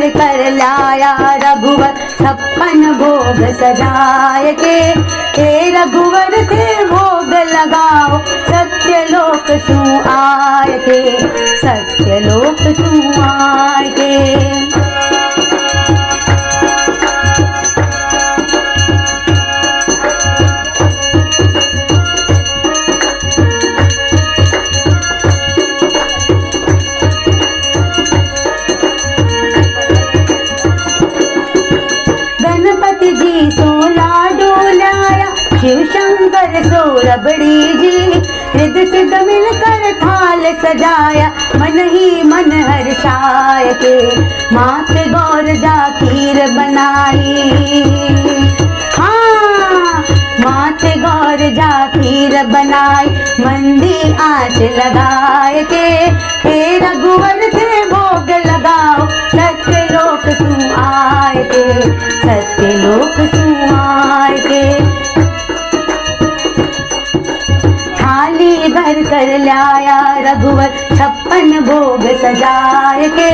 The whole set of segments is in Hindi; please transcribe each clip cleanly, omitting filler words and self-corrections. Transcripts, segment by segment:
भर कर लाया रघुवर 56 भोग सजाए के। हे रघुवर से भोग लगाओ सत्यलोक सु आए के, सत्यलोक सु आए के। शिव शंकर सो रबड़ी जी, हृद सिद्ध मिलकर थाल सजाया मन ही मन हर्षाय के। माथे गौर जा खीर बनाई, हाँ माथे गौर जा खीर बनाई मंदी आँच लगाए के। हे रघुवर से भोग लगाओ सत्यलोक सु आए के, सत्यलोक सु आए के। थाली भर कर लाया रघुवर 56 भोग सजाए के।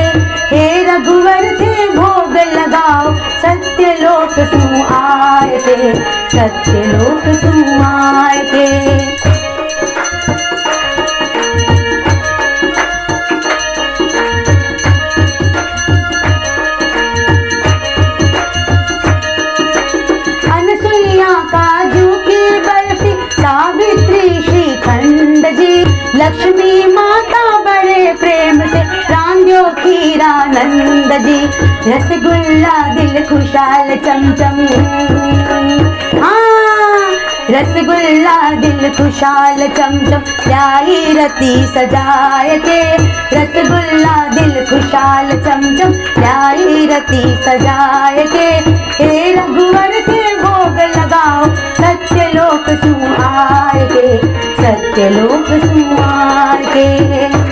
हे रघुवर से भोग लगाओ सत्यलोक सु आए के, सत्यलोक सु आए के। अनसुईया काजू की बर्फी सावित्री श्रीखंड जी, लक्ष्मी माता बड़े प्रेम से रांझो खीरानंद जी। रसगुल्ला दिल खुशहाल चमचम, हाँ रसगुल्ला दिल खुशहाल चमचम लाई रती सजाए के। रसगुल्ला दिल खुशहाल चमचम लाई रती सजाए के। हे रघुवर से भोग लगाओ सत्यलोक सु आए के, सत्यलोक सु आए के।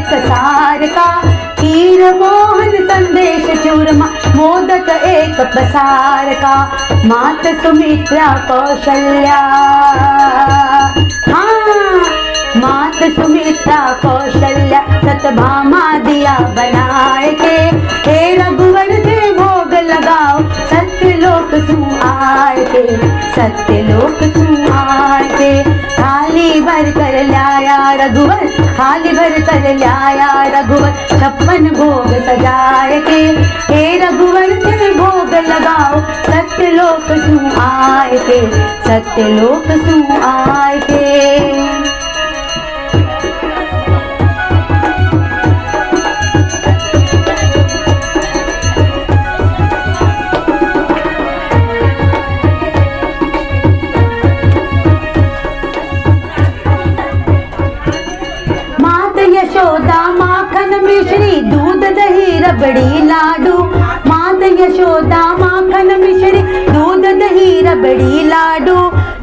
कसार का खीर मोहन संदेश चूरमा मोदक एक पसार का। मात सुमित्रा कौशल्या, हाँ मात सुमित्रा कौशल्या सतभामा दिया बनाए के। हे रघुवर से भोग लगाओ सत्यलोक सु आए के, सत्यलोक सु आए के। थाली भर कर लाया रघुवर, थाली भर कर लाया रघुवर 56 भोग सजाए के। हे रघुवर से भोग लगाओ सत्यलोक सु आए के, सत्यलोक सु आए के। यशोदा माखन मिश्री दूध दही रबड़ी लाडू। मात यशोदा माखन मिश्री दूध दही रबड़ी लाडू।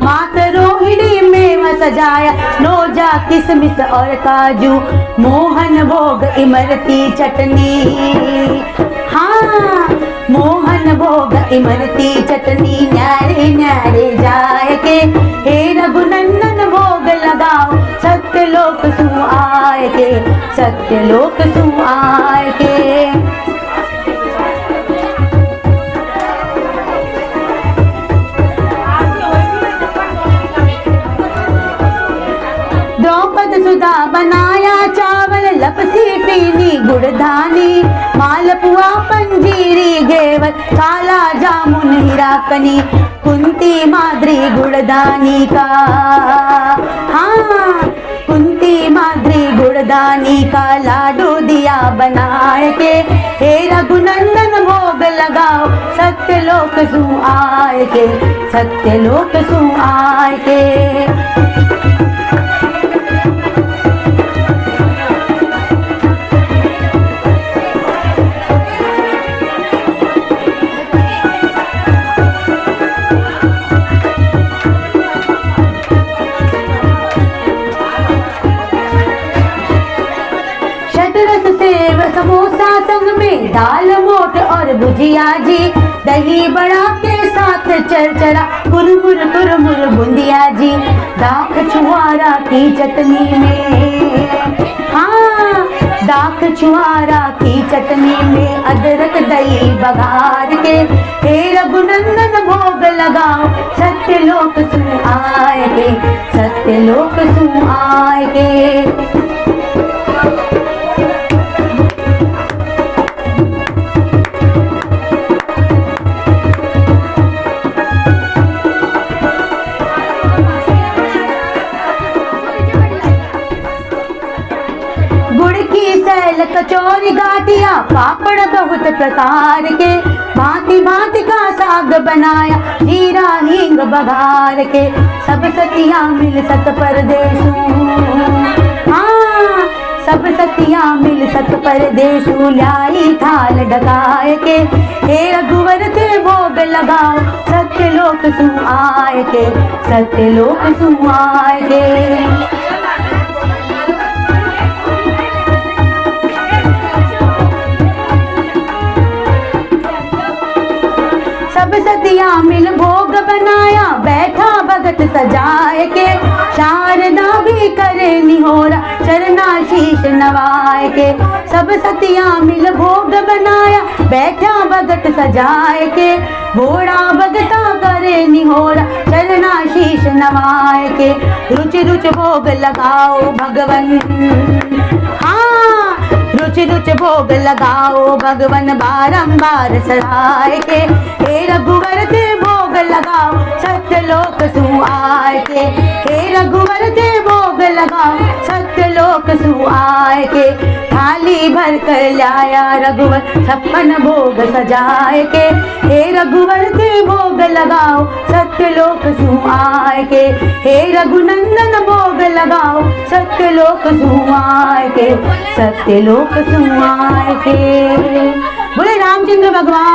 मात रोहिणी मेवा सजाया नोजा किसमिस और काजू। मोहन भोग इमरती चटनी, हाँ मोहन भोग इमरती चटनी न्यारे न्यारे जाए के। हे रघुनंदन भोग लगाओ सत्यलोक सु आए के, सत्यलोक सु आए के। द्रौपद सुधा बनाया चावल लपसी पीनी गुड़धानी। मालपुआ पंजीरी घेवर काला जामुन हीराकनी। कुंती माद्री गुड़दानी का, हाँ कुंती माद्री गुड़दानी का लाडू दिया बनाए के। हे रघुनंदन भोग लगाओ सत्यलोक सु आए के, सत्यलोक सु आए के। दही बड़ा के साथ चरचरा कुरमुर बूंदिया जी, दाख छुआरा की चटनी में, हाँ दाख छुआरा की चटनी में अदरक दही बघार के, हे रघुनंदन भोग लगाओ सत्यलोक सु आए के, सत्यलोक सु आए के। गुड़ की सैल कचौरी गाटिया पापड़ बहुत प्रकार के, भांति भांति का साग बनाया जीरा हींग बघार के, सब सतिया मिल सत परदेसु, हाँ सब सतिया मिल सत परदेसु, लाई थाल ढकाए के, हे रघुवर ते भोग लगाओ सत्यलोक सु आए के, सत्यलोक सु आए के। सब सतिया मिल भोग बनाया बैठा भगत सजाए के, शारदा भी करे निहोरा चरना शीश नवाए के, सब सतिया मिल भोग बनाया बैठा भगत सजाए के, घोड़ा भगता करे निहोरा चरना शीश नवाए के, रुचि रुचि भोग लगाओ भगवन, हाँ रुचि रुचि भोग लगाओ भगवन बारंबार सराय के, हे रघुवर ते भोग लगाओ सत्यलोक सु आए के, हे रघुवर ते भोग लगाओ सत्यलोक सु आए के, थाली भर कर लाया रघुवर 56 भोग सजाए के, हे रघुवर ते भोग लगाओ सत्यलोक सु आए के, हे रघुनंदन भोग लगाओ सत्यलोक सु आए के, सत्यलोक सु आए के। बोले रामचंद्र भगवान।